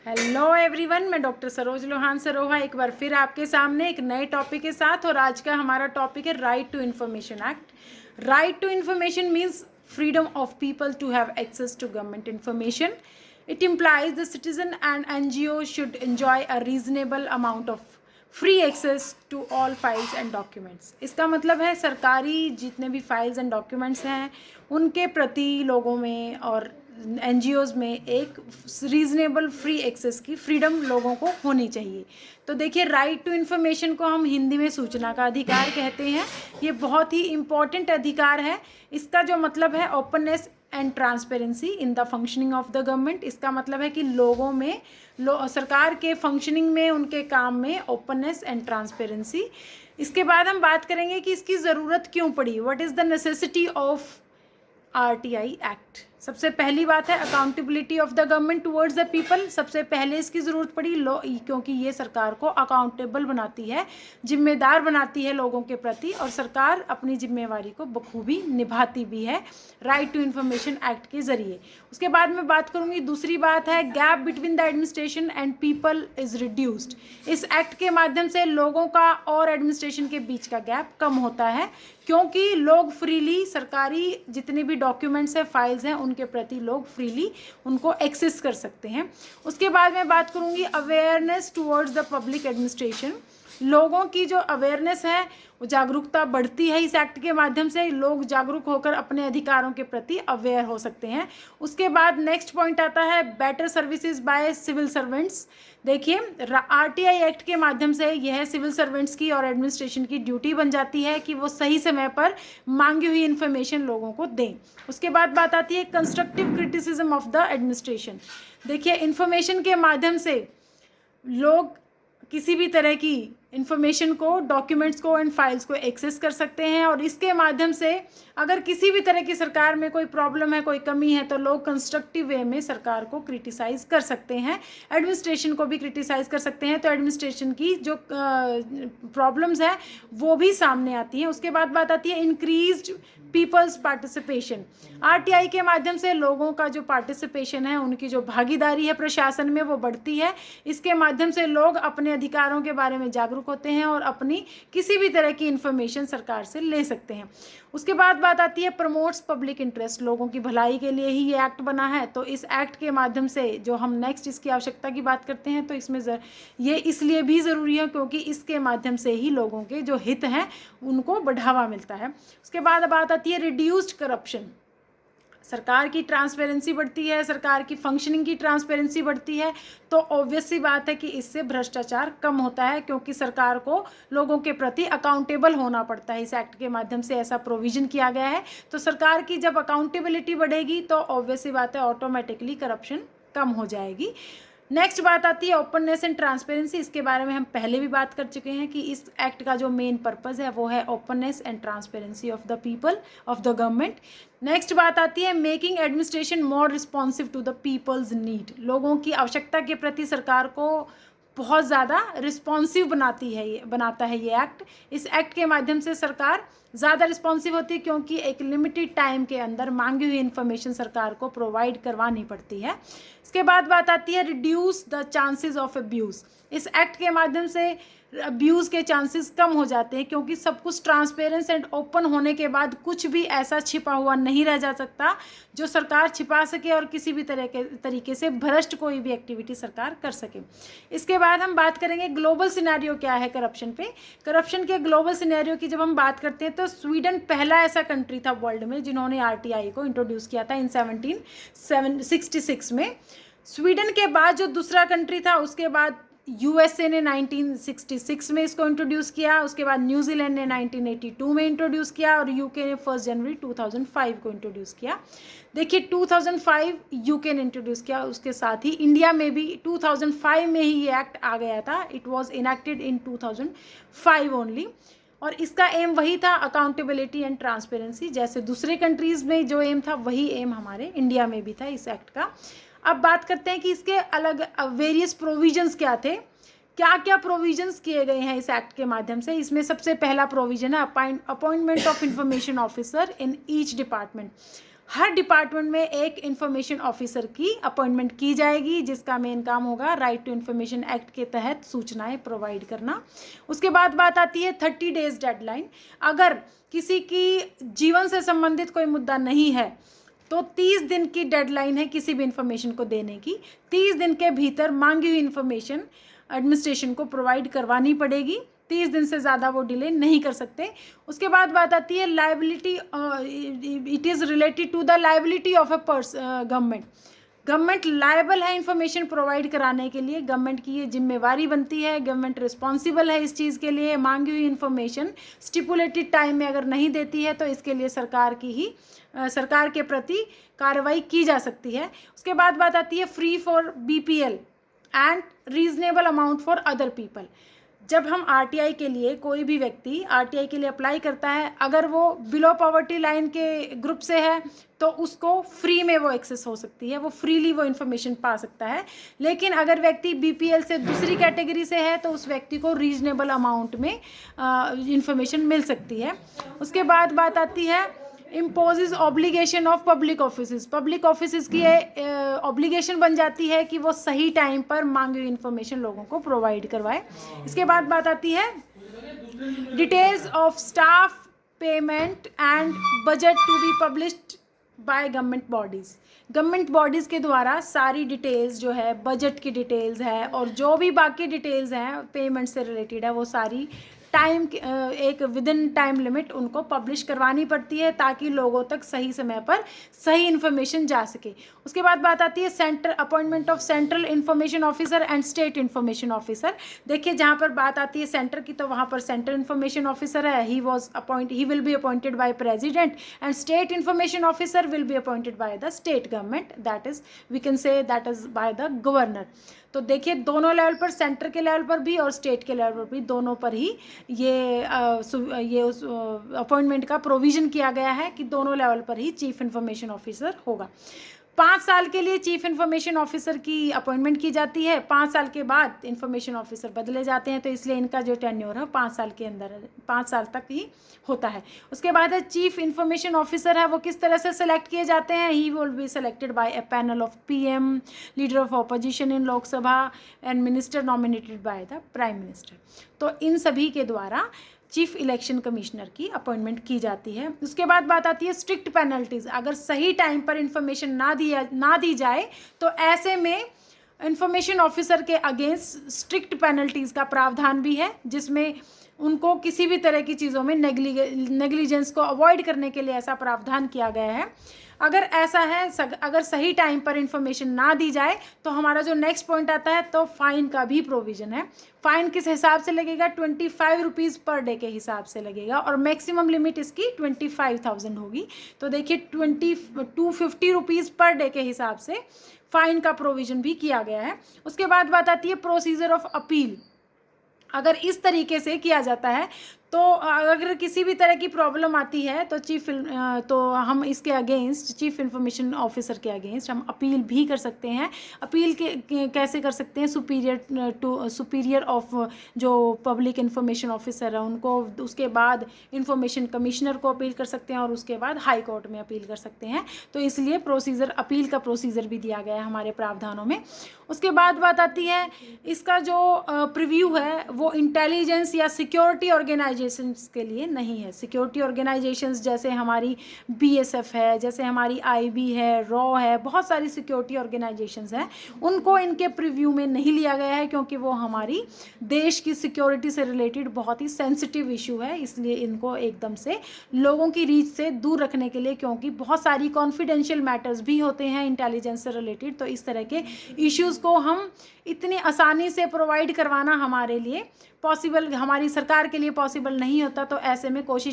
Hello everyone, मैं doctor Saroj Lohan Saroha एक बार फिर आपके सामने एक नए टॉपिक के साथ। और आज का हमारा टॉपिक है right to information act. Right to information means freedom of people to have access to government information. It implies the citizen and NGO should enjoy a reasonable amount of free access to all files and documents. इसका मतलब है सरकारी जितने भी files and documents हैं उनके प्रति लोगों में और NGOs में एक रीजनेबल फ्री एक्सेस की फ्रीडम लोगों को होनी चाहिए. तो देखिए, राइट टू इन्फॉर्मेशन को हम हिंदी में सूचना का अधिकार कहते हैं. ये बहुत ही इम्पॉर्टेंट अधिकार है. इसका जो मतलब है openness and transparency in the functioning of the government. इसका मतलब है कि लोगों में सरकार के फंक्शनिंग में, उनके काम में ओपननेस एंड ट्रांसपेरेंसी. इसके बाद हम बात करेंगे कि इसकी ज़रूरत क्यों पड़ी. What is the necessity of RTI act. सबसे पहली बात है accountability of the government towards the people. सबसे पहले इसकी ज़रूरत पड़ी क्योंकि ये सरकार को अकाउंटेबल बनाती है, जिम्मेदार बनाती है लोगों के प्रति, और सरकार अपनी जिम्मेवारी को बखूबी निभाती भी है राइट टू इन्फॉर्मेशन एक्ट के ज़रिए. उसके बाद मैं बात करूँगी, दूसरी बात है gap between the administration and people is reduced. इस एक्ट के माध्यम से लोगों का और एडमिनिस्ट्रेशन के बीच का गैप कम होता है, क्योंकि लोग फ्रीली सरकारी जितने भी डॉक्यूमेंट्स हैं, फाइल्स हैं, उनके प्रति लोग फ्रीली उनको एक्सेस कर सकते हैं. उसके बाद मैं बात करूंगी awareness towards the public administration. लोगों की जो अवेयरनेस है, वो जागरूकता बढ़ती है. इस एक्ट के माध्यम से लोग जागरूक होकर अपने अधिकारों के प्रति अवेयर हो सकते हैं. उसके बाद नेक्स्ट पॉइंट आता है better services by civil servants. देखिए, RTI एक्ट के माध्यम से यह सिविल सर्वेंट्स की और एडमिनिस्ट्रेशन की ड्यूटी बन जाती है कि वो सही समय पर मांगी हुई इन्फॉर्मेशन लोगों को दें. उसके बाद बात आती है constructive criticism of the administration. देखिए, इन्फॉर्मेशन के माध्यम से लोग किसी भी तरह की इन्फॉर्मेशन को, डॉक्यूमेंट्स को एंड फाइल्स को एक्सेस कर सकते हैं, और इसके माध्यम से अगर किसी भी तरह की सरकार में कोई प्रॉब्लम है, कोई कमी है, तो लोग कंस्ट्रक्टिव वे में सरकार को क्रिटिसाइज़ कर सकते हैं, एडमिनिस्ट्रेशन को भी क्रिटिसाइज़ कर सकते हैं. तो एडमिनिस्ट्रेशन की जो प्रॉब्लम्स है वो भी सामने आती हैं. उसके बाद बात आती है इंक्रीज्ड पीपल्स पार्टिसिपेशन. RTI के माध्यम से लोगों का जो पार्टिसिपेशन है, उनकी जो भागीदारी है प्रशासन में, वो बढ़ती है. इसके माध्यम से लोग अपने अधिकारों के बारे में जागरूक होते हैं और अपनी किसी भी तरह की इन्फॉर्मेशन सरकार से ले सकते हैं. उसके बाद बात आती है प्रमोट्स पब्लिक इंटरेस्ट. लोगों की भलाई के लिए ही ये एक्ट बना है. तो इस एक्ट के माध्यम से जो हम नेक्स्ट इसकी आवश्यकता की बात करते हैं, तो इसमें ये इसलिए भी ज़रूरी है क्योंकि इसके माध्यम से ही लोगों के जो हित हैं उनको बढ़ावा मिलता है. उसके बाद बात आती है रिड्यूस्ड करप्शन. सरकार की ट्रांसपेरेंसी बढ़ती है, सरकार की फंक्शनिंग की ट्रांसपेरेंसी बढ़ती है, तो ऑब्वियस सी बात है कि इससे भ्रष्टाचार कम होता है, क्योंकि सरकार को लोगों के प्रति अकाउंटेबल होना पड़ता है. इस एक्ट के माध्यम से ऐसा प्रोविज़न किया गया है. तो सरकार की जब अकाउंटेबिलिटी बढ़ेगी तो ऑब्वियस सी बात है ऑटोमेटिकली करप्शन कम हो जाएगी. नेक्स्ट बात आती है ओपननेस एंड ट्रांसपेरेंसी. इसके बारे में हम पहले भी बात कर चुके हैं कि इस एक्ट का जो मेन पर्पज़ है वो है openness and transparency of the people, of the government. Next बात आती है making administration more responsive to the people's need. लोगों की आवश्यकता के प्रति सरकार को बहुत ज़्यादा रिस्पॉन्सिव बनाता है ये एक्ट. इस एक्ट के माध्यम से सरकार ज़्यादा रिस्पॉन्सिव होती है, क्योंकि एक लिमिटेड टाइम के अंदर मांगी हुई इन्फॉर्मेशन सरकार को प्रोवाइड करवानी पड़ती है. इसके बाद बात आती है reduce the chances of abuse. इस एक्ट के माध्यम से अब्यूज़ के चांसेस कम हो जाते हैं, क्योंकि सब कुछ ट्रांसपेरेंस एंड ओपन होने के बाद कुछ भी ऐसा छिपा हुआ नहीं रह जा सकता जो सरकार छिपा सके और किसी भी तरीके से भ्रष्ट कोई भी एक्टिविटी सरकार कर सके. इसके बाद हम बात करेंगे ग्लोबल सिनेरियो क्या है करप्शन पे. करप्शन के ग्लोबल सिनेरियो की जब हम बात करते हैं तो स्वीडन पहला ऐसा कंट्री था वर्ल्ड में जिन्होंने RTI को इंट्रोड्यूस किया था इन 1766 में. स्वीडन के बाद जो दूसरा कंट्री था, उसके बाद USA ने 1966 में इसको इंट्रोड्यूस किया. उसके बाद न्यूजीलैंड ने 1982 में इंट्रोड्यूस किया, और UK ने 1 जनवरी 2005 को इंट्रोड्यूस किया. देखिए, 2005 UK ने इंट्रोड्यूस किया. उसके साथ ही इंडिया में भी 2005 में ही ये एक्ट आ गया था. It was enacted in 2005 only. और इसका एम वही था, अकाउंटेबिलिटी एंड ट्रांसपेरेंसी. जैसे दूसरे कंट्रीज़ में जो एम था, वही एम हमारे इंडिया में भी था इस एक्ट का. अब बात करते हैं कि इसके अलग वेरियस प्रोविजंस क्या थे, क्या क्या प्रोविजंस किए गए हैं इस एक्ट के माध्यम से. इसमें सबसे पहला प्रोविजन है appointment of information officer in each department. Her department में एक इन्फॉर्मेशन ऑफिसर की अपॉइंटमेंट की जाएगी, जिसका मेन काम होगा राइट टू इन्फॉर्मेशन एक्ट के तहत सूचनाएं प्रोवाइड करना। उसके बाद बात आती है 30 डेज डेडलाइन। अगर किसी की जीवन से संबंधित कोई मुद्दा नहीं है तो 30 दिन की डेडलाइन है किसी भी इन्फॉर्मेशन को देने की। 30 दिन के भीतर मांगी हुई इन्फॉर्मेशन एडमिनिस्ट्रेशन को प्रोवाइड करवानी पड़ेगी। 30 दिन से ज़्यादा वो डिले नहीं कर सकते। उसके बाद बात आती है liability. It is related to the liability of a government. Government liable है इन्फॉर्मेशन प्रोवाइड कराने के लिए, गवर्नमेंट की ये जिम्मेवारी बनती है, गवर्नमेंट रिस्पॉन्सिबल है इस चीज़ के लिए। मांगी हुई इन्फॉर्मेशन स्टिपुलेटेड टाइम में अगर नहीं देती है तो इसके लिए सरकार के प्रति कार्रवाई की जा सकती है। उसके बाद बात आती है free for BPL and reasonable amount for other people. जब हम RTI के लिए, कोई भी व्यक्ति RTI के लिए अप्लाई करता है, अगर वो बिलो पॉवर्टी लाइन के ग्रुप से है तो उसको फ्री में वो एक्सेस हो सकती है, वो फ्रीली वो इन्फॉर्मेशन पा सकता है। लेकिन अगर व्यक्ति BPL से दूसरी कैटेगरी से है तो उस व्यक्ति को रीजनेबल अमाउंट में इन्फॉर्मेशन मिल सकती है। उसके बाद बात आती है imposes obligation of public offices. Public offices की ऑब्लिगेशन बन जाती है कि वो सही टाइम पर मांगी हुई इन्फॉर्मेशन लोगों को प्रोवाइड करवाए। इसके बाद बात आती है details of staff payment and budget to be published by government bodies. Government bodies के द्वारा सारी डिटेल्स जो है, बजट की डिटेल्स है और जो भी बाकी डिटेल्स हैं पेमेंट से रिलेटेड है, वो सारी एक विद इन टाइम लिमिट उनको पब्लिश करवानी पड़ती है ताकि लोगों तक सही समय पर सही इन्फॉर्मेशन जा सके। उसके बाद बात आती है appointment of central information officer and state information officer. देखिए, जहाँ पर बात आती है सेंटर की तो वहाँ पर सेंट्रल इन्फॉर्मेशन ऑफिसर है, he will be appointed by president, and state information officer will be appointed by the state government, that is we can say that is by the governor. तो देखिए, दोनों level पर, centre के level पर भी और state के level पर भी, दोनों पर ही ये अपॉइंटमेंट का प्रोविज़न किया गया है कि दोनों लेवल पर ही चीफ इन्फॉर्मेशन ऑफिसर होगा। 5 साल के लिए चीफ इन्फॉर्मेशन ऑफिसर की अपॉइंटमेंट की जाती है। 5 साल के बाद इन्फॉर्मेशन ऑफिसर बदले जाते हैं, तो इसलिए इनका जो टेन्योर है 5 साल के अंदर, 5 साल तक ही होता है। उसके बाद चीफ इन्फॉर्मेशन ऑफिसर है, वो किस तरह से सेलेक्ट किए जाते हैं? ही will be selected bye a panel of PM, leader of opposition in Lok Sabha and minister nominated by the prime minister. तो इन सभी के द्वारा चीफ इलेक्शन कमिश्नर की अपॉइंटमेंट की जाती है। उसके बाद बात आती है स्ट्रिक्ट पेनल्टीज। अगर सही टाइम पर इंफॉर्मेशन ना दी जाए तो ऐसे में इंफॉर्मेशन ऑफिसर के अगेंस्ट स्ट्रिक्ट पेनल्टीज का प्रावधान भी है, जिसमें उनको किसी भी तरह की चीज़ों में नेग्लिजेंस को अवॉइड करने के लिए ऐसा प्रावधान किया गया है। अगर ऐसा है, अगर सही टाइम पर इंफॉर्मेशन ना दी जाए तो हमारा जो नेक्स्ट पॉइंट आता है, तो फाइन का भी प्रोविज़न है। फाइन किस हिसाब से लगेगा? 25 रुपीज़ पर डे के हिसाब से लगेगा और मैक्सिमम लिमिट इसकी 25,000 होगी। तो देखिए 250 रुपीज़ पर डे के हिसाब से फाइन का प्रोविज़न भी किया गया है। उसके बाद बात आती है प्रोसीजर ऑफ अपील। अगर इस तरीके से किया जाता है तो अगर किसी भी तरह की प्रॉब्लम आती है तो हम इसके अगेंस्ट, चीफ इन्फॉर्मेशन ऑफिसर के अगेंस्ट हम अपील भी कर सकते हैं। अपील कैसे कर सकते हैं? सुपीरियर ऑफ जो पब्लिक इन्फॉर्मेशन ऑफिसर है उनको, उसके बाद इन्फॉर्मेशन कमिश्नर को अपील कर सकते हैं और उसके बाद हाई कोर्ट में अपील कर सकते हैं। तो इसलिए अपील का प्रोसीजर भी दिया गया है हमारे प्रावधानों में। उसके बाद बात आती है, इसका जो प्रीव्यू है वो इंटेलिजेंस या सिक्योरिटी ऑर्गेनाइजेशंस के लिए नहीं है। सिक्योरिटी ऑर्गेनाइजेशंस जैसे हमारी BSF है, जैसे हमारी IB है, रॉ है, बहुत सारी सिक्योरिटी ऑर्गेनाइजेशंस हैं, उनको इनके प्रीव्यू में नहीं लिया गया है क्योंकि वो हमारी देश की सिक्योरिटी से रिलेटेड बहुत ही सेंसिटिव इशू है। इसलिए इनको एकदम से लोगों की रीच से दूर रखने के लिए, क्योंकि बहुत सारी कॉन्फिडेंशियल मैटर्स भी होते हैं इंटेलिजेंस से रिलेटेड, तो इस तरह के इश्यूज़ को हम इतनी आसानी से प्रोवाइड करवाना हमारे लिए पॉसिबल, हमारी सरकार के लिए पॉसिबल नहीं होता। तो ऐसे में कोशिश